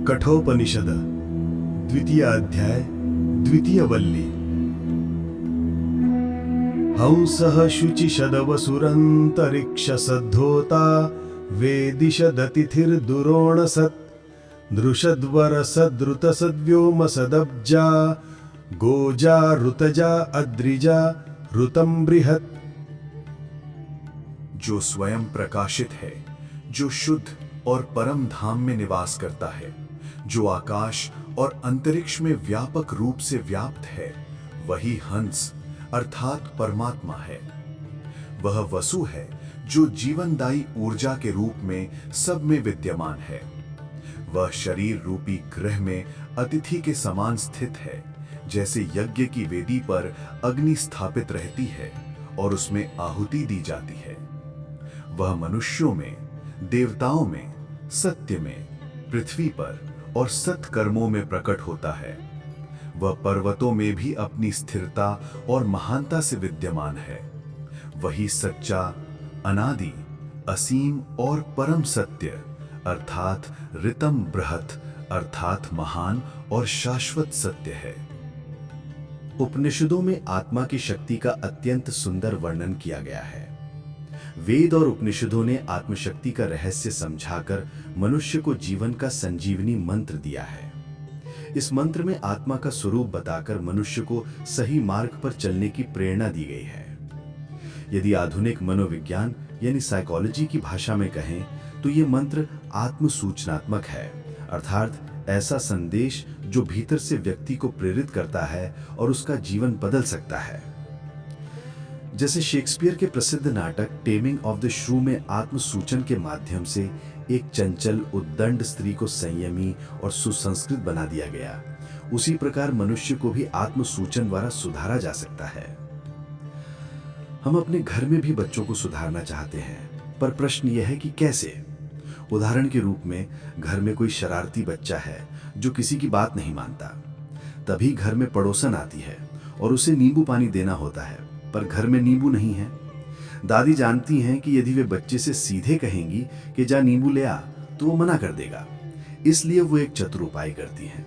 कठोपनिषद द्वितीय अध्याय द्वितीय वल्ली। हंसः शुचिषदवसुरन्तरिक्षसद्धोता वेदिषदतिथिर्दुरोणसत् नृषद्वरसद्रुतसद्व्योमसदब्जा गोजा ऋतजा अद्रिजा ऋतं बृहत्। जो स्वयं प्रकाशित है, जो शुद्ध और परम धाम में निवास करता है, जो आकाश और अंतरिक्ष में व्यापक रूप से व्याप्त है, वही हंस अर्थात परमात्मा है। वह वसु है जो जीवनदायी ऊर्जा के रूप में सब में विद्यमान है। वह शरीर रूपी गृह में अतिथि के समान स्थित है, जैसे यज्ञ की वेदी पर अग्नि स्थापित रहती है और उसमें आहुति दी जाती है। वह मनुष्यों में, देवताओं में, सत्य में, पृथ्वी पर और सत्कर्मों में प्रकट होता है। वह पर्वतों में भी अपनी स्थिरता और महानता से विद्यमान है। वही सच्चा, अनादि, असीम और परम सत्य अर्थात ऋतम बृहत् अर्थात महान और शाश्वत सत्य है। उपनिषदों में आत्मा की शक्ति का अत्यंत सुंदर वर्णन किया गया है। वेद और उपनिषदों ने आत्मशक्ति का रहस्य समझाकर मनुष्य को जीवन का संजीवनी मंत्र दिया है। इस मंत्र में आत्मा का स्वरूप बताकर मनुष्य को सही मार्ग पर चलने की प्रेरणा दी गई है। यदि आधुनिक मनोविज्ञान यानी साइकोलॉजी की भाषा में कहें तो ये मंत्र आत्मसूचनात्मक है, अर्थात ऐसा संदेश जो भीतर से व्यक्ति को प्रेरित करता है और उसका जीवन बदल सकता है। जैसे शेक्सपियर के प्रसिद्ध नाटक टेमिंग ऑफ द श्रू में आत्मसूचन के माध्यम से एक चंचल उद्दंड स्त्री को संयमी और सुसंस्कृत बना दिया गया, उसी प्रकार मनुष्य को भी आत्मसूचन द्वारा सुधारा जा सकता है। हम अपने घर में भी बच्चों को सुधारना चाहते हैं, पर प्रश्न यह है कि कैसे। उदाहरण के रूप में घर में कोई शरारती बच्चा है जो किसी की बात नहीं मानता। तभी घर में पड़ोसन आती है और उसे नींबू पानी देना होता है, पर घर में नींबू नहीं है। दादी जानती हैं कि यदि वे बच्चे से सीधे कहेंगी कि जा नींबू ले आ, तो वो मना कर देगा। इसलिए वो एक चतुर उपाय करती हैं।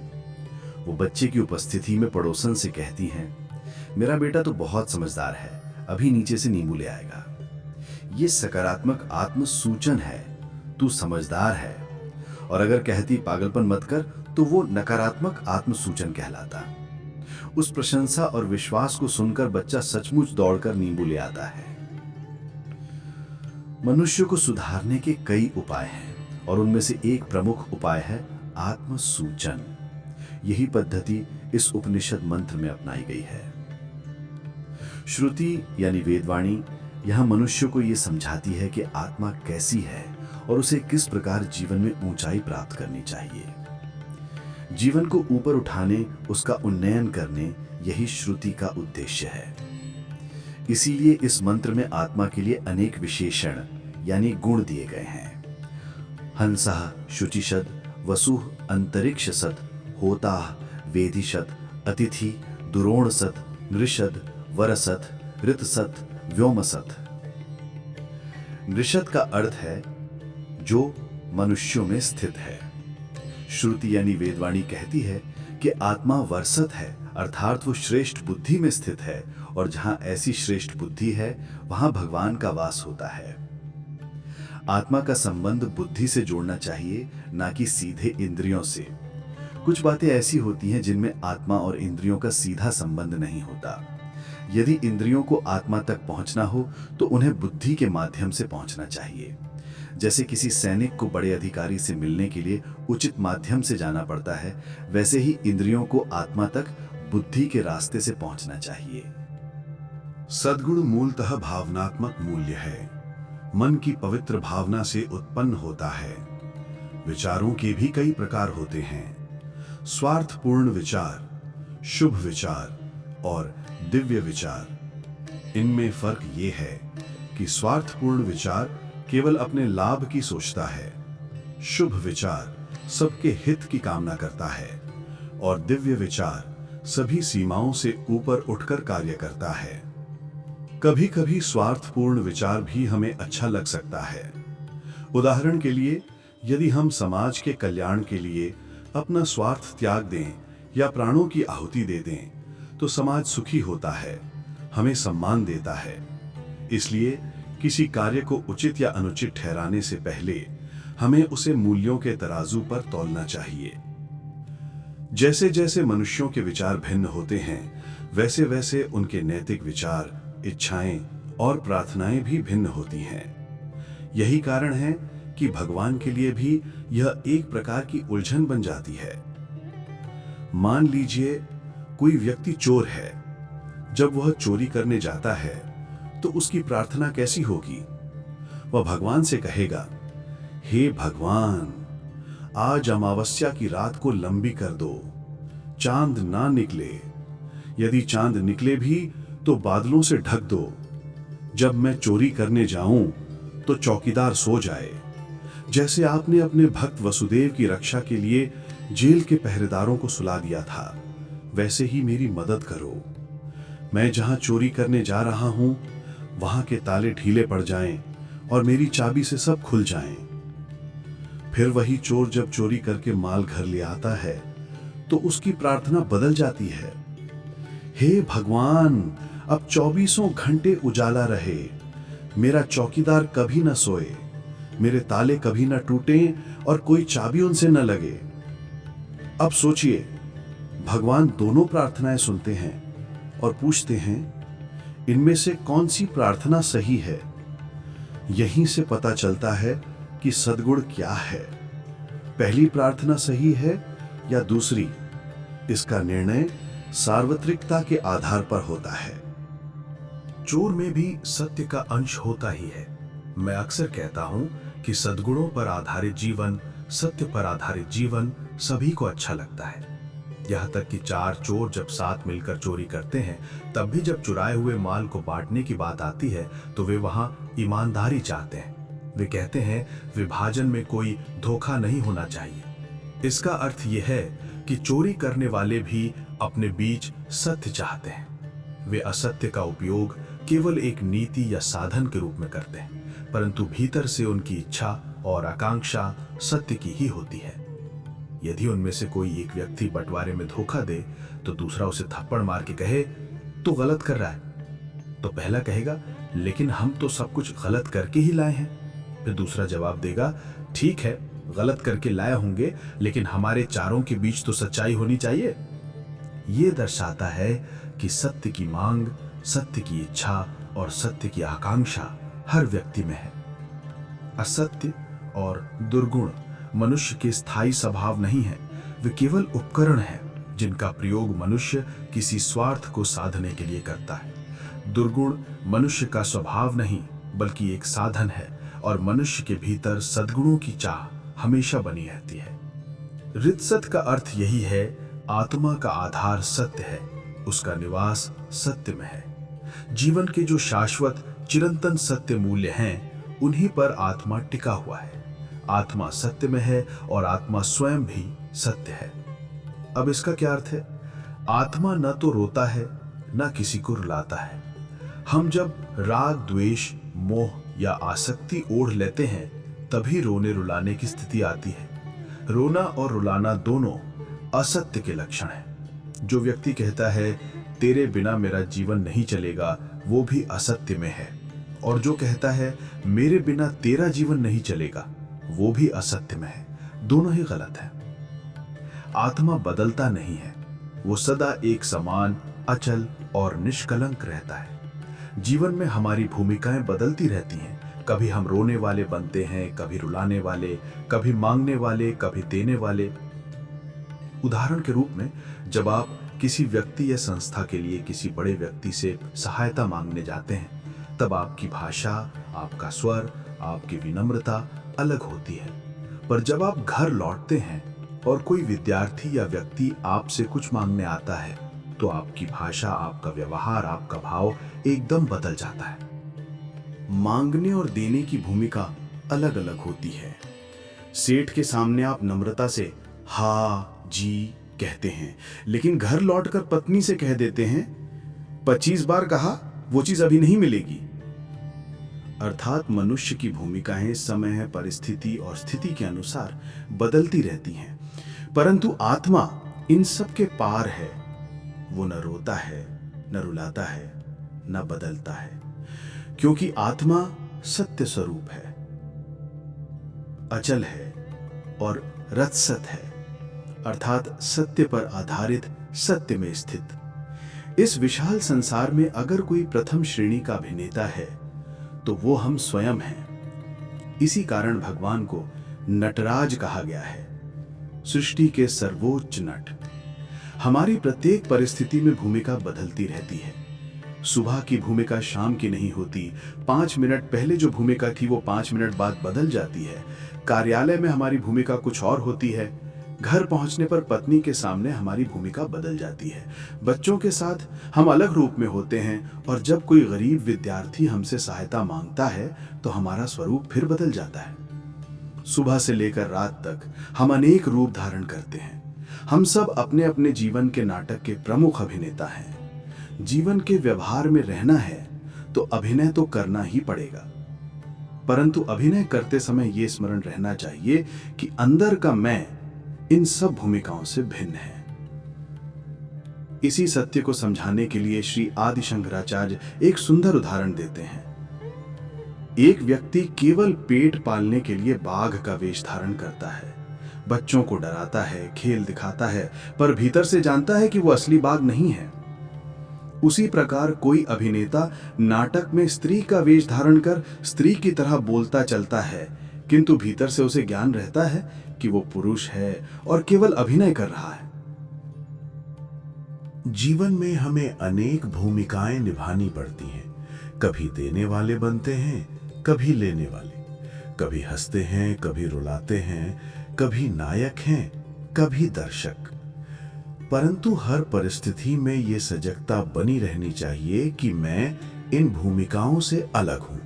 वो बच्चे की उपस्थिति में पड़ोसन से कहती हैं, मेरा बेटा तो बहुत समझदार है, अभी नीचे से नींबू ले आएगा। ये सकारात्मक आत्मसूचन है, तू समझदार है। और अगर कहती पागलपन मत कर, तो वो नकारात्मक आत्मसूचन कहलाता। उस प्रशंसा और विश्वास को सुनकर बच्चा सचमुच दौड़कर नींबू ले आता है। मनुष्य को सुधारने के कई उपाय हैं और उनमें से एक प्रमुख उपाय है आत्मसूचन। यही पद्धति इस उपनिषद मंत्र में अपनाई गई है। श्रुति यानी वेदवाणी यहां मनुष्य को यह समझाती है कि आत्मा कैसी है और उसे किस प्रकार जीवन में ऊंचाई प्राप्त करनी चाहिए। जीवन को ऊपर उठाने, उसका उन्नयन करने, यही श्रुति का उद्देश्य है। इसीलिए इस मंत्र में आत्मा के लिए अनेक विशेषण यानी गुण दिए गए हैं। हंसः शुचिषद वसुः अंतरिक्षसत् होताः वेदिषत् अतिथि दुरोणसत् नृषद वरसत् ऋतसत् व्योमसत्। नृषद का अर्थ है जो मनुष्यों में स्थित है। श्रुति यानी वेदवाणी कहती है कि आत्मा वर्षत है, अर्थात वो श्रेष्ठ बुद्धि में स्थित है, और जहां ऐसी श्रेष्ठ बुद्धि है वहां भगवान का वास होता है। आत्मा का संबंध बुद्धि से जोड़ना चाहिए, ना कि सीधे इंद्रियों से। कुछ बातें ऐसी होती हैं जिनमें आत्मा और इंद्रियों का सीधा संबंध नहीं होता। यदि इंद्रियों को आत्मा तक पहुंचना हो तो उन्हें बुद्धि के माध्यम से पहुंचना चाहिए। जैसे किसी सैनिक को बड़े अधिकारी से मिलने के लिए उचित माध्यम से जाना पड़ता है, वैसे ही इंद्रियों को आत्मा तक बुद्धि के रास्ते से पहुंचना चाहिए। सद्गुण मूलतः भावनात्मक मूल्य है। मन की पवित्र भावना से उत्पन्न होता है। विचारों के भी कई प्रकार होते हैं। स्वार्थपूर्ण विचार, शुभ विचार और दिव्य विचार। इनमें फर्क ये है कि स्वार्थपूर्ण विचार केवल अपने लाभ की सोचता है, शुभ विचार सबके हित की कामना करता है और दिव्य विचार सभी सीमाओं से ऊपर उठकर कार्य करता है। कभी कभी स्वार्थपूर्ण विचार भी हमें अच्छा लग सकता है। उदाहरण के लिए, यदि हम समाज के कल्याण के लिए अपना स्वार्थ त्याग दें या प्राणों की आहुति दे दें तो समाज सुखी होता है, हमें सम्मान देता है। इसलिए किसी कार्य को उचित या अनुचित ठहराने से पहले हमें उसे मूल्यों के तराजू पर तौलना चाहिए। जैसे जैसे मनुष्यों के विचार भिन्न होते हैं, वैसे वैसे उनके नैतिक विचार, इच्छाएं और प्रार्थनाएं भी भिन्न होती हैं। यही कारण है कि भगवान के लिए भी यह एक प्रकार की उलझन बन जाती है। मान लीजिए कोई व्यक्ति चोर है। जब वह चोरी करने जाता है तो उसकी प्रार्थना कैसी होगी? वह भगवान से कहेगा, हे भगवान, आज अमावस्या की रात को लंबी कर दो, चांद ना निकले। यदि चांद निकले भी तो बादलों से ढक दो। जब मैं चोरी करने जाऊं तो चौकीदार सो जाए। जैसे आपने अपने भक्त वसुदेव की रक्षा के लिए जेल के पहरेदारों को सुला दिया था, वैसे ही मेरी मदद करो। मैं जहां चोरी करने जा रहा हूं, वहां के ताले ढीले पड़ जाएं और मेरी चाबी से सब खुल जाएं। फिर वही चोर जब चोरी करके माल घर ले आता है तो उसकी प्रार्थना बदल जाती है, हे भगवान, अब 24 घंटे उजाला रहे, मेरा चौकीदार कभी न सोए, मेरे ताले कभी न टूटें और कोई चाबी उनसे न लगे। अब सोचिए, भगवान दोनों प्रार्थनाएं सुनते हैं और पूछते हैं, इनमें से कौन सी प्रार्थना सही है? यहीं से पता चलता है कि सद्गुण क्या है। पहली प्रार्थना सही है या दूसरी? इसका निर्णय सार्वत्रिकता के आधार पर होता है। चोर में भी सत्य का अंश होता ही है। मैं अक्सर कहता हूं कि सद्गुणों पर आधारित जीवन, सत्य पर आधारित जीवन सभी को अच्छा लगता है। यहां तक कि 4 चोर जब साथ मिलकर चोरी करते हैं, तब भी जब चुराए हुए माल को बांटने की बात आती है तो वे वहां ईमानदारी चाहते हैं। वे कहते हैं, विभाजन में कोई धोखा नहीं होना चाहिए। इसका अर्थ यह है कि चोरी करने वाले भी अपने बीच सत्य चाहते हैं। वे असत्य का उपयोग केवल एक नीति या साधन के रूप में करते हैं, परंतु भीतर से उनकी इच्छा और आकांक्षा सत्य की ही होती है। यदि उनमें से कोई एक व्यक्ति बंटवारे में धोखा दे तो दूसरा उसे थप्पड़ मार के कहे, तू गलत कर रहा है, तो पहला कहेगा, लेकिन हम तो सब कुछ गलत करके ही लाए हैं। फिर दूसरा जवाब देगा, ठीक है, गलत करके लाए होंगे, लेकिन हमारे चारों के बीच तो सच्चाई होनी चाहिए। यह दर्शाता है कि सत्य की मांग, सत्य की इच्छा और सत्य की आकांक्षा हर व्यक्ति में है। असत्य और दुर्गुण मनुष्य के स्थायी स्वभाव नहीं है, वे केवल उपकरण हैं जिनका प्रयोग मनुष्य किसी स्वार्थ को साधने के लिए करता है। दुर्गुण मनुष्य का स्वभाव नहीं बल्कि एक साधन है और मनुष्य के भीतर सद्गुणों की चाह हमेशा बनी रहती है। रितसत का अर्थ यही है, आत्मा का आधार सत्य है, उसका निवास सत्य में है। जीवन के जो शाश्वत चिरंतन सत्य मूल्य हैं, उन्हीं पर आत्मा टिका हुआ है। आत्मा सत्य में है और आत्मा स्वयं भी सत्य है। अब इसका क्या अर्थ है? आत्मा न तो रोता है न किसी को रुलाता है। हम जब राग, द्वेष, मोह या आसक्ति ओढ़ लेते हैं तभी रोने रुलाने की स्थिति आती है। रोना और रुलाना दोनों असत्य के लक्षण हैं। जो व्यक्ति कहता है तेरे बिना मेरा जीवन नहीं चलेगा, वो भी असत्य में है, और जो कहता है मेरे बिना तेरा जीवन नहीं चलेगा, वो भी असत्य में है। दोनों ही गलत है। आत्मा बदलता नहीं है, वो सदा एक समान, अचल और निष्कलंक रहता है। जीवन में हमारी भूमिकाएं बदलती रहती हैं। कभी हम रोने वाले बनते हैं, कभी रुलाने वाले, कभी मांगने वाले, कभी देने वाले। उदाहरण के रूप में, जब आप किसी व्यक्ति या संस्था के लिए किसी बड़े व्यक्ति से सहायता मांगने जाते हैं, तब आपकी भाषा, आपका स्वर, आपकी विनम्रता अलग होती है। पर जब आप घर लौटते हैं और कोई विद्यार्थी या व्यक्ति आपसे कुछ मांगने आता है, तो आपकी भाषा, आपका व्यवहार, आपका भाव एकदम बदल जाता है। मांगने और देने की भूमिका अलग अलग होती है। सेठ के सामने आप नम्रता से हाँ जी कहते हैं, लेकिन घर लौटकर पत्नी से कह देते हैं 25 बार कहा वो चीज अभी नहीं मिलेगी। अर्थात मनुष्य की भूमिकाएं समय, परिस्थिति और स्थिति के अनुसार बदलती रहती हैं। परंतु आत्मा इन सब के पार है। वो न रोता है, न रुलाता है, न बदलता है, क्योंकि आत्मा सत्य स्वरूप है, अचल है और रत्सत है, अर्थात सत्य पर आधारित, सत्य में स्थित। इस विशाल संसार में अगर कोई प्रथम श्रेणी का अभिनेता है तो वो हम स्वयं हैं। इसी कारण भगवान को नटराज कहा गया है, सृष्टि के सर्वोच्च नट। हमारी प्रत्येक परिस्थिति में भूमिका बदलती रहती है। सुबह की भूमिका शाम की नहीं होती। 5 मिनट पहले जो भूमिका थी वो 5 मिनट बाद बदल जाती है। कार्यालय में हमारी भूमिका कुछ और होती है, घर पहुंचने पर पत्नी के सामने हमारी भूमिका बदल जाती है। बच्चों के साथ हम अलग रूप में होते हैं और जब कोई गरीब विद्यार्थी हमसे सहायता मांगता है तो हमारा स्वरूप फिर बदल जाता है। सुबह से लेकर रात तक हम अनेक रूप धारण करते हैं। हम सब अपने अपने जीवन के नाटक के प्रमुख अभिनेता हैं। जीवन के व्यवहार में रहना है तो अभिनय तो करना ही पड़ेगा, परंतु अभिनय करते समय यह स्मरण रहना चाहिए कि अंदर का मैं इन सब भूमिकाओं से भिन्न है। इसी सत्य को समझाने के लिए श्री आदि शंकराचार्य एक सुंदर उदाहरण देते हैं। एक व्यक्ति केवल पेट पालने के लिए बाघ का वेश धारण करता है, बच्चों को डराता है, खेल दिखाता है, पर भीतर से जानता है कि वो असली बाघ नहीं है। उसी प्रकार कोई अभिनेता नाटक में स्त्री का वेश धारण कर स्त्री की तरह बोलता चलता है, किंतु भीतर से उसे ज्ञान रहता है कि वो पुरुष है और केवल अभिनय कर रहा है। जीवन में हमें अनेक भूमिकाएं निभानी पड़ती हैं। कभी देने वाले बनते हैं, कभी लेने वाले, कभी हंसते हैं, कभी रुलाते हैं, कभी नायक हैं, कभी दर्शक। परंतु हर परिस्थिति में ये सजगता बनी रहनी चाहिए कि मैं इन भूमिकाओं से अलग हूं।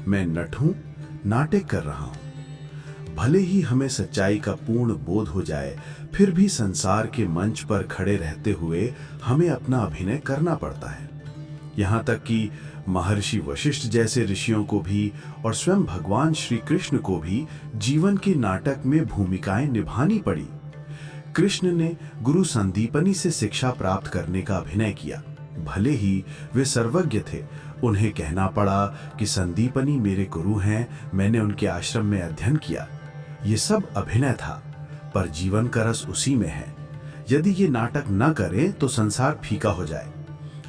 मैं नट हूं, नाटक कर रहा हूं। भले ही हमें सच्चाई का पूर्ण बोध हो जाए, फिर भी संसार के मंच पर खड़े रहते हुए हमें अपना अभिनय करना पड़ता है। यहाँ तक कि महर्षि वशिष्ठ जैसे ऋषियों को भी और स्वयं भगवान श्री कृष्ण को भी जीवन के नाटक में भूमिकाएं निभानी पड़ी। कृष्ण ने गुरु संदीपनी से शिक्षा प्राप्त करने का अभिनय किया। भले ही वे सर्वज्ञ थे, उन्हें कहना पड़ा कि संदीपनी मेरे गुरु हैं, मैंने उनके आश्रम में अध्ययन किया। ये सब अभिनय था, पर जीवन का रस उसी में है। यदि ये नाटक न करें तो संसार फीका हो जाए।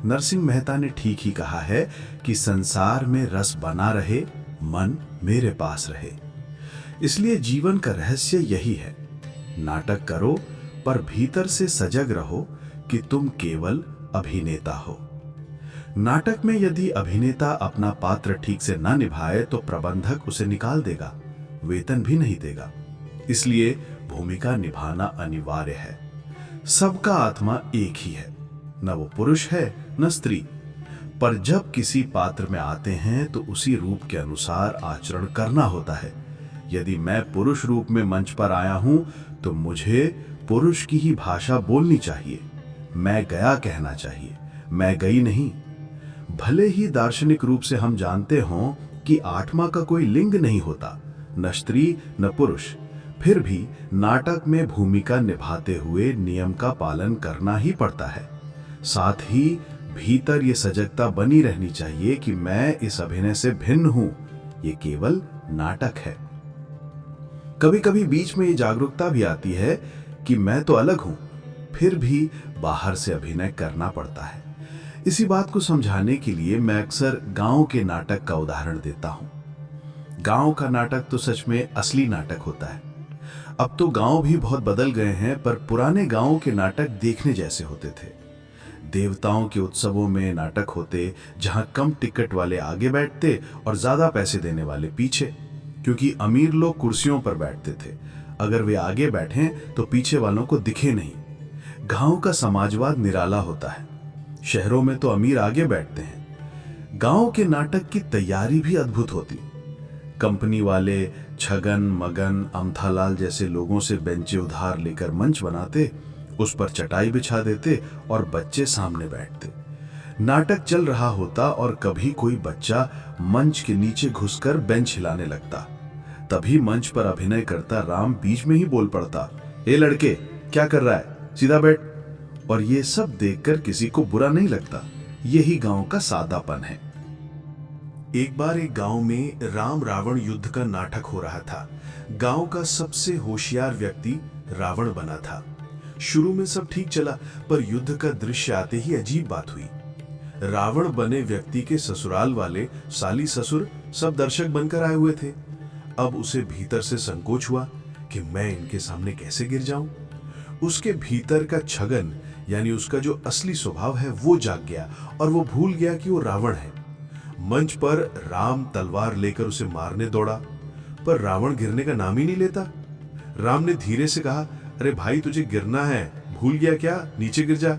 नरसिंह मेहता ने ठीक ही कहा है कि संसार में रस बना रहे, मन मेरे पास रहे। इसलिए जीवन का रहस्य यही है, नाटक करो पर भीतर से सजग रहो कि तुम केवल अभिनेता हो। नाटक में यदि अभिनेता अपना पात्र ठीक से न निभाए तो प्रबंधक उसे निकाल देगा, वेतन भी नहीं देगा। इसलिए भूमिका निभाना अनिवार्य है। सबका आत्मा एक ही है, न वो पुरुष है न स्त्री, पर जब किसी पात्र में आते हैं तो उसी रूप के अनुसार आचरण करना होता है। यदि मैं पुरुष रूप में मंच पर आया हूं तो मुझे पुरुष की ही भाषा बोलनी चाहिए। मैं गया कहना चाहिए, मैं गई नहीं। भले ही दार्शनिक रूप से हम जानते हों कि आत्मा का कोई लिंग नहीं होता, न स्त्री न पुरुष, फिर भी नाटक में भूमिका निभाते हुए नियम का पालन करना ही पड़ता है। साथ ही भीतर ये सजगता बनी रहनी चाहिए कि मैं इस अभिनय से भिन्न हूं, ये केवल नाटक है। कभी कभी बीच में ये जागरूकता भी आती है कि मैं तो अलग हूं, फिर भी बाहर से अभिनय करना पड़ता है। इसी बात को समझाने के लिए मैं अक्सर गांव के नाटक का उदाहरण देता हूं। गांव का नाटक तो सच में असली नाटक होता है। अब तो गांव भी बहुत बदल गए हैं, पर पुराने गांवों के नाटक देखने जैसे होते थे। देवताओं के उत्सवों में नाटक होते जहां कम टिकट वाले आगे बैठते और ज्यादा पैसे देने वाले पीछे, क्योंकि अमीर लोग कुर्सियों पर बैठते थे। अगर वे आगे बैठें तो पीछे वालों को दिखे नहीं। गांव का समाजवाद निराला होता है। शहरों में तो अमीर आगे बैठते हैं। गांव के नाटक की तैयारी भी अद्भुत होती। कंपनी वाले छगन, मगन, अमथालाल जैसे लोगों से बेंचे उधार लेकर मंच बनाते, उस पर चटाई बिछा देते और बच्चे सामने बैठते। नाटक चल रहा होता और कभी कोई बच्चा मंच के नीचे घुसकर बेंच हिलाने लगता। तभी मंच पर अभिनय करता राम बीच में ही बोल पड़ता, ए लड़के, क्या कर रहा है, सीधा बैठ। और ये सब देखकर किसी को बुरा नहीं लगता। यही गांव का सादापन है। एक बार एक गांव में राम रावण युद्ध का नाटक हो रहा था। गांव का सबसे होशियार व्यक्ति रावण बना था। शुरू में सब ठीक चला, पर युद्ध का दृश्य आते ही अजीब बात हुई। रावण बने व्यक्ति के ससुराल वाले साली ससुर सब दर्शक बनकर आए हुए थे। अब उसे भीतर से संकोच हुआ कि मैं इनके सामने कैसे गिर जाऊं। उसके भीतर का छगन यानी उसका जो असली स्वभाव है वो जाग गया और वो भूल गया कि वो रावण है। मंच पर राम तलवार लेकर उसे मारने दौड़ा, पर रावण गिरने का नाम ही नहीं लेता। राम ने धीरे से कहा, अरे भाई तुझे गिरना है, भूल गया क्या, नीचे गिर जा।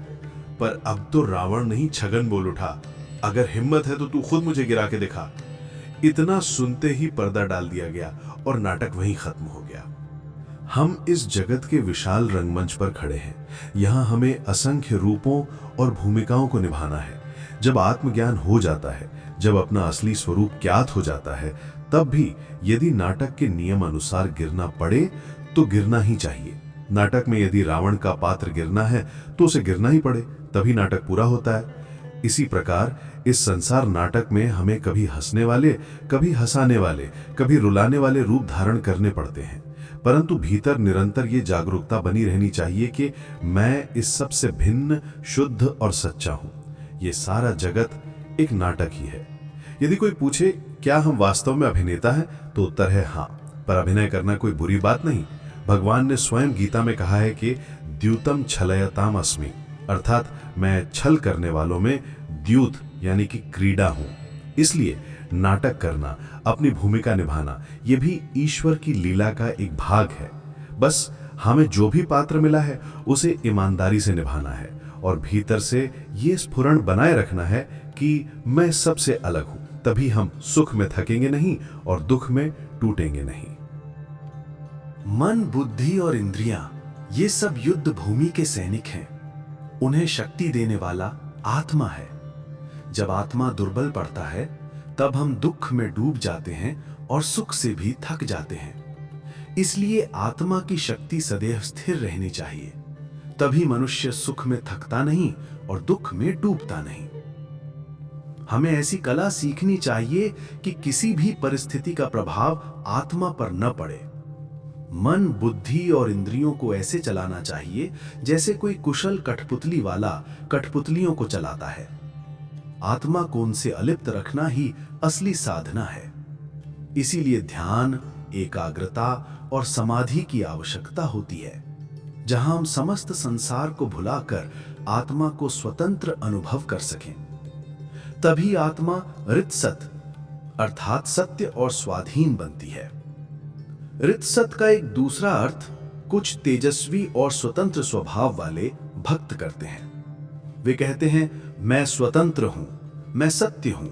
पर अब तो रावण नहीं छगन बोल उठा, अगर हिम्मत है तो तू खुद मुझे गिरा के दिखा। इतना सुनते ही पर्दा डाल दिया गया और नाटक वहीं खत्म हो गया। हम इस जगत के विशाल रंगमंच पर खड़े हैं। यहाँ हमें असंख्य रूपों और भूमिकाओं को निभाना है। जब आत्मज्ञान हो जाता है, जब अपना असली स्वरूप ज्ञात हो जाता है, तब भी यदि नाटक के नियम अनुसार गिरना पड़े तो गिरना ही चाहिए। नाटक में यदि रावण का पात्र गिरना है तो उसे गिरना ही पड़े, तभी नाटक पूरा होता है। इसी प्रकार इस संसार नाटक में हमें कभी हंसने वाले, कभी हंसाने वाले, कभी रुलाने वाले रूप धारण करने पड़ते हैं, परंतु भीतर निरंतर ये जागरूकता बनी रहनी चाहिए कि मैं इस सब से भिन्न, शुद्ध और सच्चा हूं। ये सारा जगत एक नाटक ही है। यदि कोई पूछे क्या हम वास्तव में अभिनेता हैं, तो उत्तर है हाँ, पर अभिनय करना कोई बुरी बात नहीं। भगवान ने स्वयं गीता में कहा है कि द्यूतम छलयताम अस्मि, अर्थात मैं छल करने वालों में द्यूत यानी कि क्रीड़ा हूं। इसलिए नाटक करना, अपनी भूमिका निभाना, यह भी ईश्वर की लीला का एक भाग है। बस हमें जो भी पात्र मिला है उसे ईमानदारी से निभाना है और भीतर से ये स्फुरण बनाए रखना है कि मैं सबसे अलग हूं। तभी हम सुख में थकेंगे नहीं और दुख में टूटेंगे नहीं। मन, बुद्धि और इंद्रियां ये सब युद्ध भूमि के सैनिक हैं। उन्हें शक्ति देने वाला आत्मा है। जब आत्मा दुर्बल पड़ता है तब हम दुख में डूब जाते हैं और सुख से भी थक जाते हैं। इसलिए आत्मा की शक्ति सदैव स्थिर रहनी चाहिए, तभी मनुष्य सुख में थकता नहीं और दुख में डूबता नहीं। हमें ऐसी कला सीखनी चाहिए कि किसी भी परिस्थिति का प्रभाव आत्मा पर न पड़े। मन, बुद्धि और इंद्रियों को ऐसे चलाना चाहिए जैसे कोई कुशल कठपुतली वाला कठपुतलियों को चलाता है। आत्मा को उनसे अलिप्त रखना ही असली साधना है। इसीलिए ध्यान, एकाग्रता और समाधि की आवश्यकता होती है, जहां हम समस्त संसार को भुलाकर आत्मा को स्वतंत्र अनुभव कर सकें। तभी आत्मा ऋतसत अर्थात सत्य और स्वाधीन बनती है। ऋतसत का एक दूसरा अर्थ कुछ तेजस्वी और स्वतंत्र स्वभाव वाले भक्त करते हैं। वे कहते हैं, मैं स्वतंत्र हूं, मैं सत्य हूं,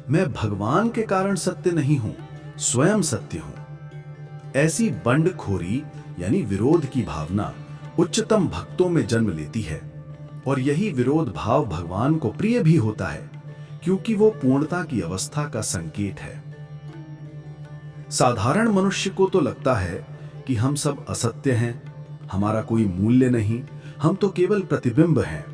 मैं भगवान के कारण सत्य नहीं हूं, स्वयं सत्य हूं। ऐसी बंडखोरी यानी विरोध की भावना उच्चतम भक्तों में जन्म लेती है और यही विरोध भाव भगवान को प्रिय भी होता है, क्योंकि वो पूर्णता की अवस्था का संकेत है। साधारण मनुष्य को तो लगता है कि हम सब असत्य हैं, हमारा कोई मूल्य नहीं, हम तो केवल प्रतिबिंब हैं।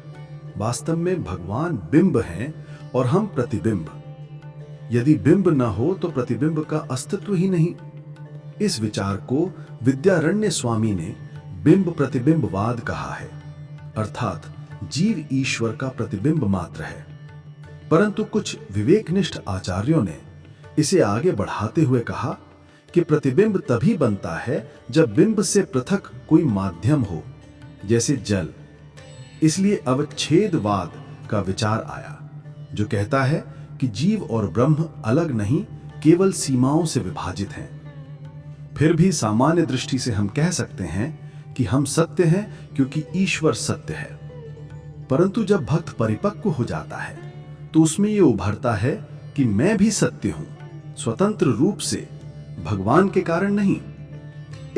वास्तव में भगवान बिंब हैं और हम प्रतिबिंब। यदि बिंब न हो तो प्रतिबिंब का अस्तित्व ही नहीं। इस विचार को विद्यारण्य स्वामी ने बिंब प्रतिबिंबवाद कहा है, अर्थात जीव ईश्वर का प्रतिबिंब मात्र है। परंतु कुछ विवेकनिष्ठ आचार्यों ने इसे आगे बढ़ाते हुए कहा कि प्रतिबिंब तभी बनता है जब बिंब से पृथक कोई माध्यम हो, जैसे जल। इसलिए अवच्छेदवाद का विचार आया, जो कहता है कि जीव और ब्रह्म अलग नहीं, केवल सीमाओं से विभाजित हैं। फिर भी सामान्य दृष्टि से हम कह सकते हैं कि हम सत्य हैं क्योंकि ईश्वर सत्य है। परंतु जब भक्त परिपक्व हो जाता है तो उसमें यह उभरता है कि मैं भी सत्य हूं, स्वतंत्र रूप से, भगवान के कारण नहीं।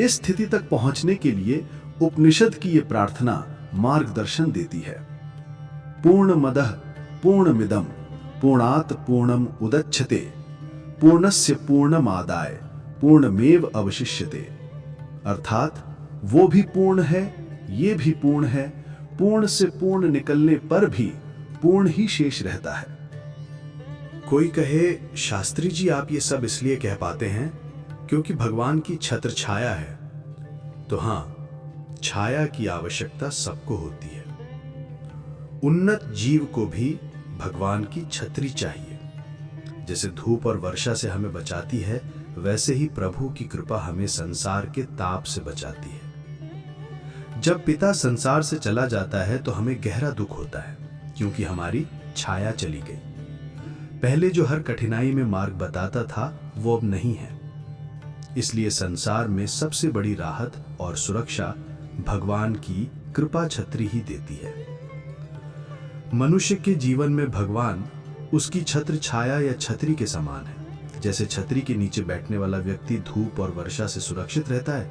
इस स्थिति तक पहुंचने के लिए उपनिषद की यह प्रार्थना मार्गदर्शन देती है। पूर्णमदः पूर्णमिदं पूर्णात् पूर्णम उदच्यते पूर्णस्य पूर्णमादाय पूर्णमेव अवशिष्यते। अर्थात वो भी पूर्ण है, ये भी पूर्ण है, पूर्ण से पूर्ण निकलने पर भी पूर्ण ही शेष रहता है। कोई कहे, शास्त्री जी आप ये सब इसलिए कह पाते हैं क्योंकि भगवान की छत्र छाया है। तो हाँ, छाया की आवश्यकता सबको होती है। उन्नत जीव को भी भगवान की छतरी चाहिए। जैसे धूप और वर्षा से हमें बचाती है, वैसे ही प्रभु की कृपा हमें संसार के ताप से बचाती है। जब पिता संसार से चला जाता है तो हमें गहरा दुख होता है, क्योंकि हमारी छाया चली गई। पहले जो हर कठिनाई में मार्ग बताता था, वो अब नहीं है। इसलिए संसार में सबसे बड़ी राहत और सुरक्षा भगवान की कृपा छतरी ही देती है। मनुष्य के जीवन में भगवान उसकी छत्र छाया या छतरी के समान है। जैसे छतरी के नीचे बैठने वाला व्यक्ति धूप और वर्षा से सुरक्षित रहता है,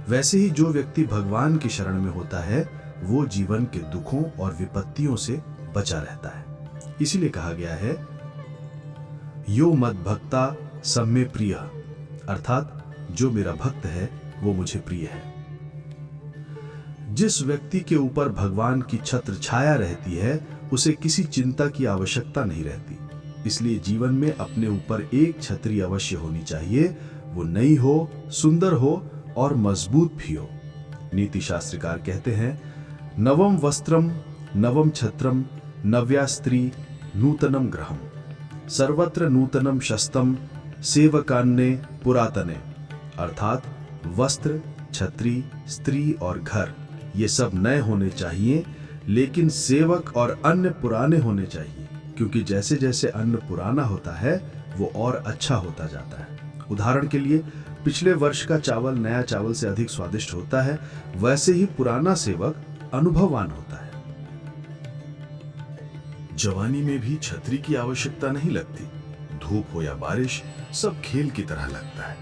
वैसे ही जो व्यक्ति भगवान की शरण में होता है वो जीवन के दुखों और विपत्तियों से बचा रहता है। इसीलिए कहा गया है, यो मद भक्ता सम्मे प्रिय, अर्थात जो मेरा भक्त है वो मुझे प्रिय है। जिस व्यक्ति के ऊपर भगवान की छत्र छाया रहती है उसे किसी चिंता की आवश्यकता नहीं रहती। इसलिए जीवन में अपने ऊपर एक छतरी अवश्य होनी चाहिए। वो नई हो, सुंदर हो और मजबूत भी हो। नीति शास्त्रकार कहते हैं, नवम वस्त्रम नवम छत्रम नव्या स्त्री नूतनम ग्रहम सर्वत्र नूतनम शस्तम सेवकान्ने पुरातने, अर्थात वस्त्र, छतरी, स्त्री और घर ये सब नए होने चाहिए, लेकिन सेवक और अन्न पुराने होने चाहिए, क्योंकि जैसे जैसे अन्न पुराना होता है वो और अच्छा होता जाता है। उदाहरण के लिए, पिछले वर्ष का चावल नया चावल से अधिक स्वादिष्ट होता है, वैसे ही पुराना सेवक अनुभववान होता है। जवानी में भी छतरी की आवश्यकता नहीं लगती। धूप हो या बारिश, सब खेल की तरह लगता है।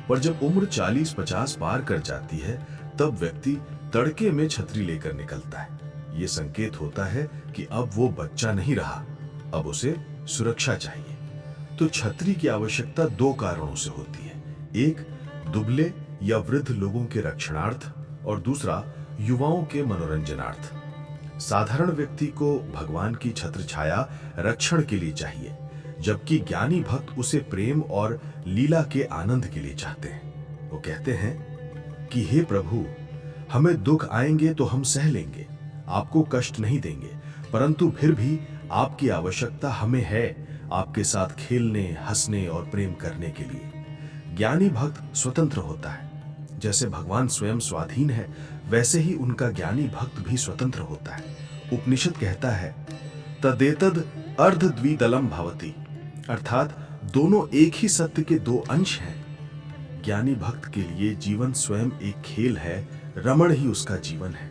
पर जब उम्र 40-50 पार कर जाती है, तब व्यक्ति तड़के में छतरी लेकर निकलता है। ये संकेत होता है कि अब वो बच्चा नहीं रहा, अब उसे सुरक्षा चाहिए। तो छतरी की आवश्यकता दो कारणों से होती है। एक, दुबले या वृद्ध लोगों के रक्षणार्थ, और दूसरा, युवाओं के मनोरंजनार्थ। साधारण व्यक्ति को भगवान की छत्र छाया रक्षण के लिए चाहिए, जबकि ज्ञानी भक्त उसे प्रेम और लीला के आनंद के लिए चाहते हैं। वो कहते हैं कि हे प्रभु, हमें दुख आएंगे तो हम सह लेंगे, आपको कष्ट नहीं देंगे, परंतु फिर भी आपकी आवश्यकता हमें है, आपके साथ खेलने, हंसने और प्रेम करने के लिए। ज्ञानी भक्त स्वतंत्र होता है। जैसे भगवान स्वयं स्वाधीन है, वैसे ही उनका ज्ञानी भक्त भी स्वतंत्र होता है। उपनिषद कहता है, तदेतद अर्धद्विदलम भवति, अर्थात दोनों एक ही सत्य के दो अंश हैं। ज्ञानी भक्त के लिए जीवन स्वयं एक खेल है, रमण ही उसका जीवन है।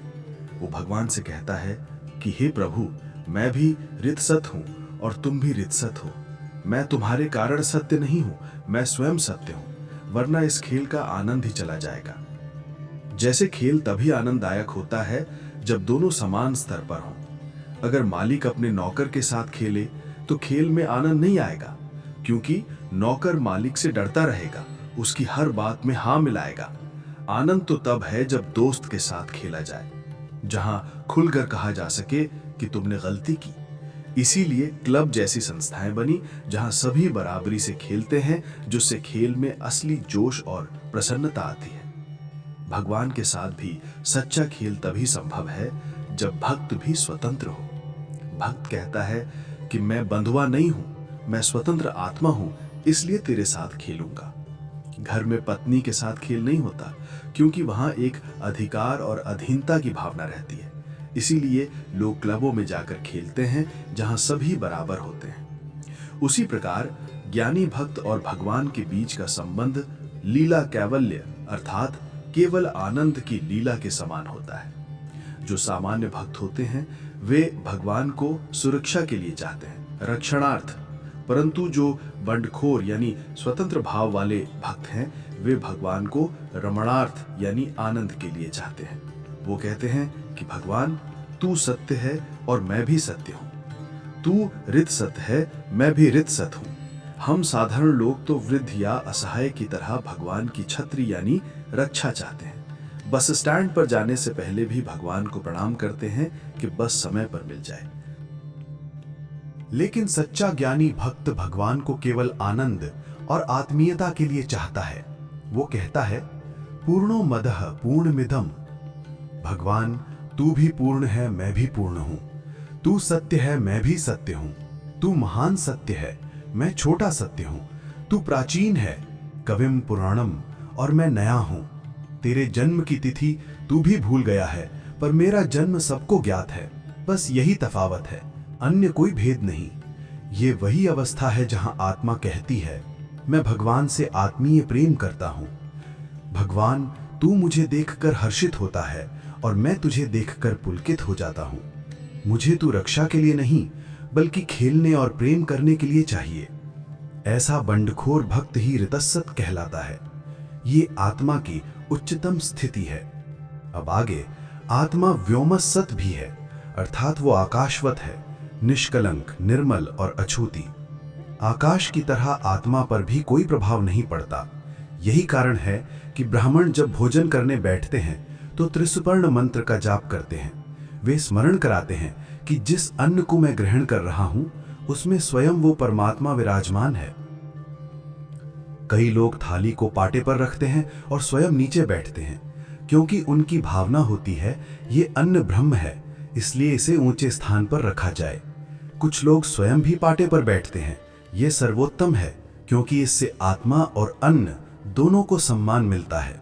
वो भगवान से कहता है कि हे प्रभु, मैं भी रितसत हूं और तुम भी रितसत हो। मैं तुम्हारे कारण सत्य नहीं हूं, मैं स्वयं सत्य हूं, वरना इस खेल का आनंद ही चला जाएगा। जैसे खेल तभी आनंददायक होता है जब दोनों समान स्तर पर हों। अगर मालिक अपने नौकर के साथ खेले तो खेल में आनंद नहीं आएगा, क्योंकि नौकर मालिक से डरता रहेगा, उसकी हर बात में हाँ मिलाएगा। आनंद तो तब है जब दोस्त के साथ खेला जाए, जहां खुलकर कहा जा सके कि तुमने गलती की। इसीलिए क्लब जैसी संस्थाएं बनी, जहां सभी बराबरी से खेलते हैं, जिससे खेल में असली जोश और प्रसन्नता आती है। भगवान के साथ भी सच्चा खेल तभी संभव है जब भक्त भी स्वतंत्र हो। भक्त कहता है कि मैं बंधुआ नहीं हूं, मैं स्वतंत्र आत्मा हूं, इसलिए तेरे साथ खेलूंगा। घर में पत्नी के साथ खेल नहीं होता, क्योंकि वहां एक अधिकार और अधीनता की भावना रहती है। इसीलिए लोग क्लबों में जाकर खेलते हैं, जहां सभी बराबर होते हैं। उसी प्रकार ज्ञानी भक्त और भगवान के बीच का संबंध लीला कैवल्य, अर्थात केवल आनंद की लीला के समान होता है। जो सामान्य भक्त होते हैं वे भगवान को सुरक्षा के लिए चाहते हैं, रक्षणार्थ, परंतु जो बंडखोर यानी स्वतंत्र भाव वाले भक्त हैं वे भगवान को रमणार्थ यानी आनंद के लिए चाहते हैं। वो कहते हैं कि भगवान, तू सत्य है और मैं भी सत्य हूं, तू रितसत है, मैं भी रितसत हूं। हम साधारण लोग तो वृद्ध या असहाय की तरह भगवान की छत्री यानी रक्षा चाहते हैं। बस स्टैंड पर जाने से पहले भी भगवान को प्रणाम करते हैं कि बस समय पर मिल जाए। लेकिन सच्चा ज्ञानी भक्त भगवान को केवल आनंद और आत्मीयता के लिए चाहता है। वो कहता है, पूर्णो मदः पूर्णमिदम्। भगवान, तू भी पूर्ण है, मैं भी पूर्ण हूं। तू सत्य है, मैं भी सत्य हूं। तू महान सत्य है, मैं छोटा सत्य हूं। तू प्राचीन है, कविम पुराणम, और मैं नया हूं। तेरे जन्म की तिथि तू भी भूल गया है, पर मेरा जन्म सबको ज्ञात है। बस यही तफावत है, अन्य कोई भेद नहीं। ये वही अवस्था है जहां आत्मा कहती है, मैं भगवान से आत्मीय प्रेम करता हूं। भगवान, तू मुझे देखकर हर्षित होता है और मैं तुझे देखकर पुलकित हो जाता हूं। मुझे तू रक्षा के लिए नहीं, बल्कि खेलने और प्रेम करने के लिए चाहिए। ऐसा बंडखोर भक्त ही ऋतसत कहलाता है। ये आत्मा की उच्चतम स्थिति है। अब आगे, आत्मा व्योमसत भी है, अर्थात वो आकाशवत है, निष्कलंक, निर्मल और अछूती। आकाश की तरह आत्मा पर भी कोई प्रभाव नहीं पड़ता। यही कारण है कि ब्राह्मण जब भोजन करने बैठते हैं तो त्रिसुपर्ण मंत्र का जाप करते हैं। वे स्मरण कराते हैं कि जिस अन्न को मैं ग्रहण कर रहा हूं उसमें स्वयं वो परमात्मा विराजमान है। कई लोग थाली को पाटे पर रखते हैं और स्वयं नीचे बैठते हैं, क्योंकि उनकी भावना होती है ये अन्न ब्रह्म है, इसलिए इसे ऊंचे स्थान पर रखा जाए। कुछ लोग स्वयं भी पाटे पर बैठते हैं। ये सर्वोत्तम है, क्योंकि इससे आत्मा और अन्न दोनों को सम्मान मिलता है।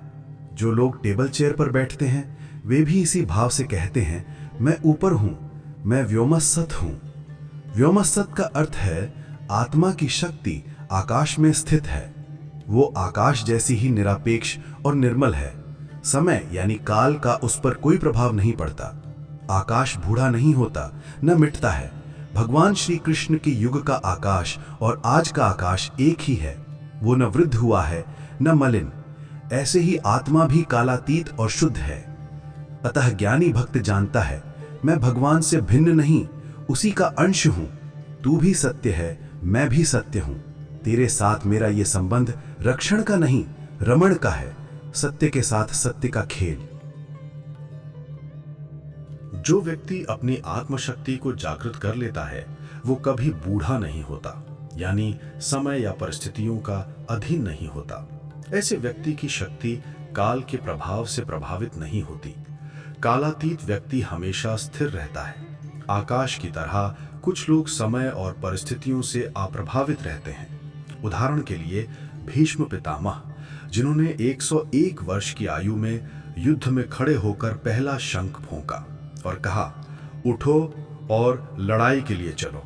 जो लोग टेबल चेयर पर बैठते हैं वे भी इसी भाव से कहते हैं, मैं ऊपर हूं, मैं व्योमसत हूं। व्योमसत का अर्थ है आत्मा की शक्ति आकाश में स्थित है। वो आकाश जैसी ही निरपेक्ष और निर्मल है। समय यानी काल का उस पर कोई प्रभाव नहीं पड़ता। आकाश बूढ़ा नहीं होता, न मिटता है। भगवान श्री कृष्ण के युग का आकाश और आज का आकाश एक ही है। वो न वृद्ध हुआ है न मलिन। ऐसे ही आत्मा भी कालातीत और शुद्ध है। अतः ज्ञानी भक्त जानता है, मैं भगवान से भिन्न नहीं, उसी का अंश हूं। तू भी सत्य है, मैं भी सत्य हूं। तेरे साथ मेरा ये संबंध रक्षण का नहीं, रमण का है, सत्य के साथ सत्य का खेल। जो व्यक्ति अपनी आत्मशक्ति को जागृत कर लेता है वो कभी बूढ़ा नहीं होता, यानी समय या परिस्थितियों का अधीन नहीं होता। ऐसे व्यक्ति की शक्ति काल के प्रभाव से प्रभावित नहीं होती। कालातीत व्यक्ति हमेशा स्थिर रहता है। आकाश की तरह कुछ लोग समय और परिस्थितियों से अप्रभावित रहते हैं। उदाहरण के लिए भीष्म पितामह, जिन्होंने 101 वर्ष की आयु में युद्ध में खड़े होकर पहला शंख फूंका और कहा, उठो और लड़ाई के लिए चलो।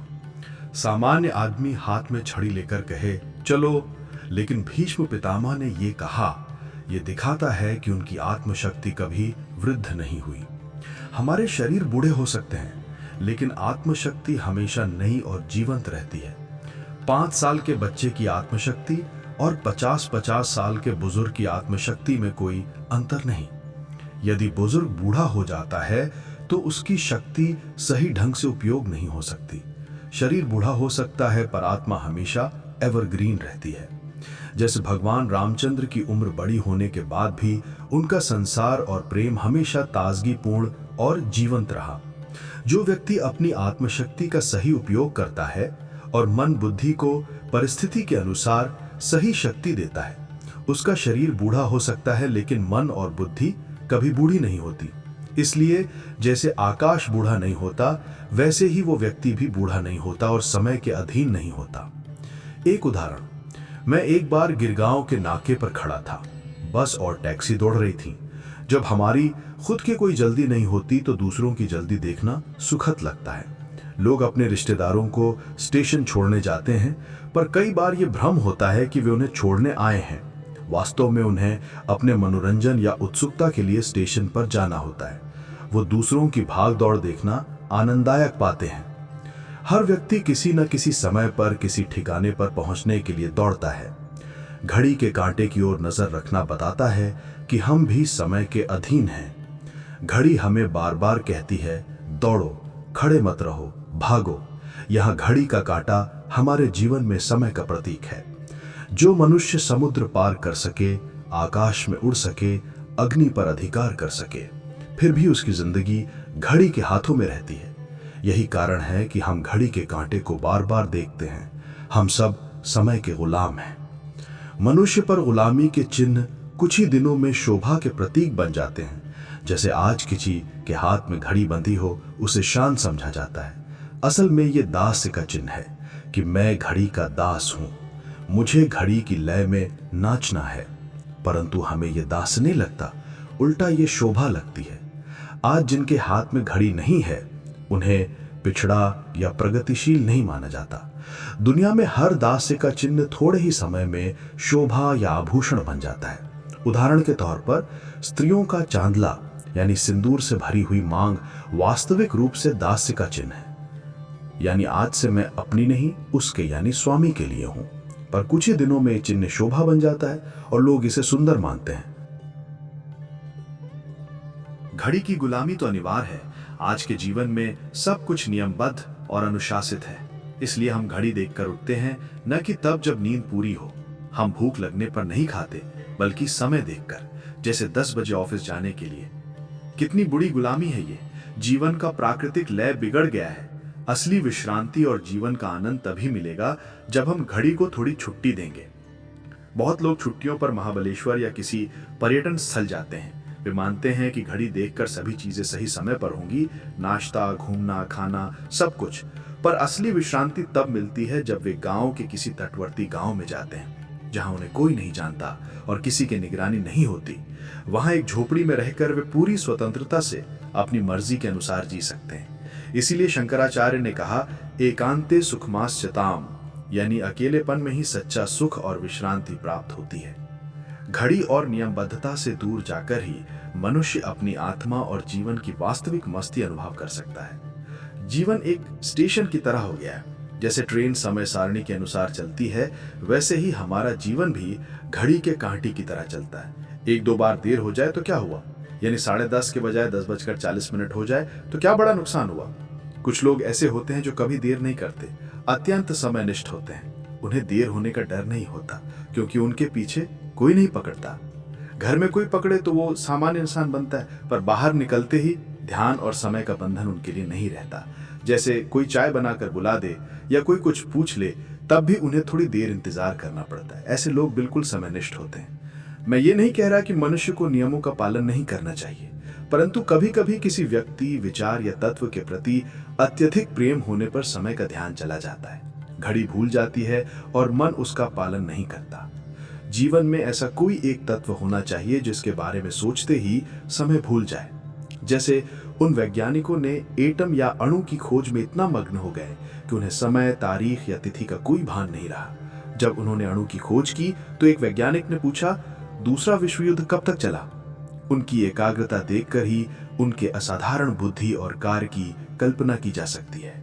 सामान्य आदमी हाथ में छड़ी लेकर कहे चलो, लेकिन भीष्म पितामह ने ये कहा, ये दिखाता है कि उनकी आत्मशक्ति कभी वृद्ध नहीं हुई। हमारे शरीर बूढ़े हो सकते हैं, लेकिन आत्मशक्ति हमेशा नई और जीवंत रहती है। 5 साल के बच्चे की आत्मशक्ति और 50-50 साल के बुजुर्ग की आत्मशक्ति में कोई अंतर नहीं। यदि बुजुर्ग बूढ़ा हो जाता है तो उसकी शक्ति सही ढंग से उपयोग नहीं हो सकती। शरीर बूढ़ा हो सकता है पर आत्मा हमेशा एवरग्रीन रहती है। जैसे भगवान रामचंद्र की उम्र बड़ी होने के बाद भी उनका संसार और प्रेम हमेशा ताजगीपूर्ण और जीवंत रहा। जो व्यक्ति अपनी आत्मशक्ति का सही उपयोग करता है और मन बुद्धि को परिस्थिति के अनुसार सही शक्ति देता है, उसका शरीर बूढ़ा हो सकता है लेकिन मन और बुद्धि कभी बूढ़ी नहीं होती। इसलिए जैसे आकाश बूढ़ा नहीं होता, वैसे ही वो व्यक्ति भी बूढ़ा नहीं होता और समय के अधीन नहीं होता। एक उदाहरण, मैं एक बार गिरगांव के नाके पर खड़ा था। बस और टैक्सी दौड़ रही थी। जब हमारी खुद की कोई जल्दी नहीं होती तो दूसरों की जल्दी देखना सुखद लगता है। लोग अपने रिश्तेदारों को स्टेशन छोड़ने जाते हैं, पर कई बार ये भ्रम होता है कि वे उन्हें छोड़ने आए हैं। वास्तव में उन्हें अपने मनोरंजन या उत्सुकता के लिए स्टेशन पर जाना होता है। वो दूसरों की भाग दौड़ देखना आनंददायक पाते हैं। हर व्यक्ति किसी न किसी समय पर किसी ठिकाने पर पहुंचने के लिए दौड़ता है। घड़ी के कांटे की ओर नजर रखना बताता है कि हम भी समय के अधीन हैं। घड़ी हमें बार बार कहती है, दौड़ो, खड़े मत रहो, भागो। यहाँ घड़ी का कांटा हमारे जीवन में समय का प्रतीक है। जो मनुष्य समुद्र पार कर सके, आकाश में उड़ सके, अग्नि पर अधिकार कर सके, फिर भी उसकी जिंदगी घड़ी के हाथों में रहती है। यही कारण है कि हम घड़ी के कांटे को बार बार देखते हैं। हम सब समय के गुलाम हैं। मनुष्य पर गुलामी के चिन्ह कुछ ही दिनों में शोभा के प्रतीक बन जाते हैं। जैसे आज किसी के हाथ में घड़ी बंधी हो, उसे शान समझा जाता है। असल में ये दास्य का चिन्ह है कि मैं घड़ी का दास हूं, मुझे घड़ी की लय में नाचना है। परंतु हमें यह दास नहीं लगता, उल्टा ये शोभा लगती है। आज जिनके हाथ में घड़ी नहीं है, उन्हें पिछड़ा या प्रगतिशील नहीं माना जाता। दुनिया में हर दास्य का चिन्ह थोड़े ही समय में शोभा या आभूषण बन जाता है। उदाहरण के तौर पर स्त्रियों का चांदला यानी सिंदूर से भरी हुई मांग वास्तविक रूप से दास्य का चिन्ह है। यानी आज से मैं अपनी नहीं, उसके यानी स्वामी के लिए हूं। पर कुछ ही दिनों में चिन्ह शोभा बन जाता है और लोग इसे सुंदर मानते हैं। घड़ी की गुलामी तो अनिवार्य है। आज के जीवन में सब कुछ नियमबद्ध और अनुशासित है, इसलिए हम घड़ी देखकर उठते हैं, न कि तब जब नींद पूरी हो। हम भूख लगने पर नहीं खाते, बल्कि समय देखकर, जैसे 10 बजे ऑफिस जाने के लिए। कितनी बुरी गुलामी है ये। जीवन का प्राकृतिक लय बिगड़ गया है। असली विश्रांति और जीवन का आनंद तभी मिलेगा जब हम घड़ी को थोड़ी छुट्टी देंगे। बहुत लोग छुट्टियों पर महाबलेश्वर या किसी पर्यटन स्थल जाते हैं। वे मानते हैं कि घड़ी देखकर सभी चीजें सही समय पर होंगी, नाश्ता, घूमना, खाना, सब कुछ। पर असली विश्रांति तब मिलती है जब वे गांव के किसी तटवर्ती गांव में जाते हैं, जहां उन्हें कोई नहीं जानता और किसी की निगरानी नहीं होती। वहां एक झोपड़ी में रहकर वे पूरी स्वतंत्रता से अपनी मर्जी के अनुसार जी सकते हैं। इसीलिए शंकराचार्य ने कहा, एकांते सुखमास्यताम, यानी अकेलेपन में ही सच्चा सुख और विश्रांति प्राप्त होती है। घड़ी और नियमबद्धता से दूर जाकर ही मनुष्य अपनी आत्मा और जीवन की वास्तविक मस्ती अनुभव कर सकता है। जीवन एक स्टेशन की तरह हो गया है। जैसे ट्रेन समय सारणी के अनुसार चलती है, वैसे ही हमारा जीवन भी घड़ी के कांटे की तरह चलता है। 1-2 बार देर हो जाए तो क्या हुआ, यानी 10:30 के बजाय 10:40 हो जाए तो क्या बड़ा नुकसान हुआ। कुछ लोग ऐसे होते हैं जो कभी देर नहीं करते, अत्यंत समयनिष्ठ होते हैं। उन्हें देर होने का डर नहीं होता, क्योंकि उनके पीछे कोई नहीं पकड़ता। घर में कोई पकड़े तो वो सामान्य इंसान बनता है, पर बाहर निकलते ही ध्यान और समय का बंधन उनके लिए नहीं रहता। जैसे कोई चाय बनाकर बुला दे या कोई कुछ पूछ ले, तब भी उन्हें थोड़ी देर इंतजार करना पड़ता है। ऐसे लोग बिल्कुल समयनिष्ठ होते हैं। मैं ये नहीं कह रहा कि मनुष्य को नियमों का पालन नहीं करना चाहिए, परंतु कभी कभी किसी व्यक्ति, विचार या तत्व के प्रति अत्यधिक प्रेम होने पर समय का ध्यान चला जाता है। घड़ी भूल जाती है और मन उसका पालन नहीं करता। जीवन में ऐसा कोई एक तत्व होना चाहिए जिसके बारे में सोचते ही समय भूल जाए। जैसे उन वैज्ञानिकों ने एटम या अणु की खोज में इतना मग्न हो गए कि उन्हें समय, तारीख या तिथि का कोई भान नहीं रहा। जब उन्होंने अणु की खोज की तो एक वैज्ञानिक ने पूछा, दूसरा विश्व युद्ध कब तक चला? उनकी एकाग्रता देखकर ही उनके असाधारण बुद्धि और कार्य की कल्पना की जा सकती है।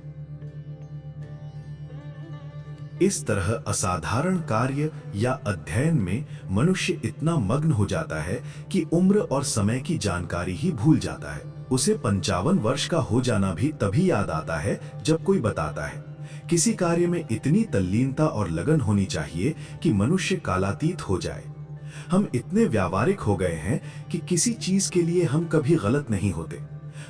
इस तरह असाधारण कार्य या अध्ययन में मनुष्य इतना मग्न हो जाता है कि उम्र और समय की जानकारी ही भूल जाता है। उसे 55 वर्ष का हो जाना भी तभी याद आता है जब कोई बताता है। किसी कार्य में इतनी तल्लीनता और लगन होनी चाहिए कि मनुष्य कालातीत हो जाए। हम इतने व्यावहारिक हो गए हैं कि किसी चीज के लिए हम कभी गलत नहीं होते।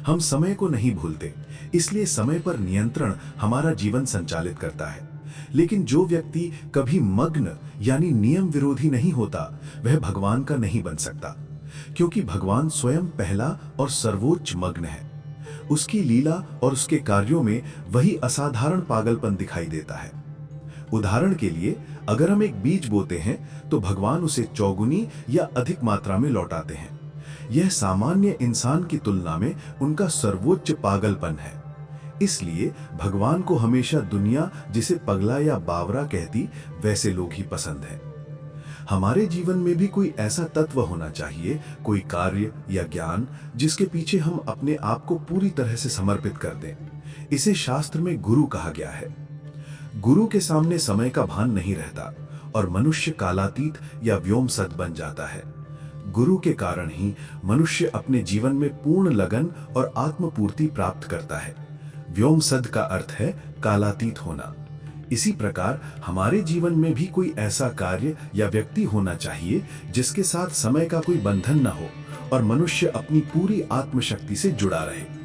हम समय को नहीं भूलते, इसलिए समय पर नियंत्रण हमारा जीवन संचालित करता है। लेकिन जो व्यक्ति कभी मग्न यानी नियम विरोधी नहीं होता, वह भगवान का नहीं बन सकता, क्योंकि भगवान स्वयं पहला और सर्वोच्च मग्न है। उसकी लीला और उसके कार्यों में वही असाधारण पागलपन दिखाई देता है। उदाहरण के लिए, अगर हम एक बीज बोते हैं तो भगवान उसे चौगुनी या अधिक मात्रा में लौटाते हैं। यह सामान्य इंसान की तुलना में उनका सर्वोच्च पागलपन है। इसलिए भगवान को हमेशा दुनिया जिसे पगला या बावरा कहती, वैसे लोग ही पसंद है। हमारे जीवन में भी कोई ऐसा तत्व होना चाहिए, कोई कार्य या ज्ञान जिसके पीछे हम अपने आप को पूरी तरह से समर्पित कर दें। इसे शास्त्र में गुरु कहा गया है। गुरु के सामने समय का भान नहीं रहता और मनुष्य कालातीत या व्योमसद बन जाता है। गुरु के कारण ही मनुष्य अपने जीवन में पूर्ण लगन और आत्मपूर्ति प्राप्त करता है। व्योमसद का अर्थ है कालातीत होना। इसी प्रकार हमारे जीवन में भी कोई ऐसा कार्य या व्यक्ति होना चाहिए जिसके साथ समय का कोई बंधन न हो और मनुष्य अपनी पूरी आत्मशक्ति से जुड़ा रहे।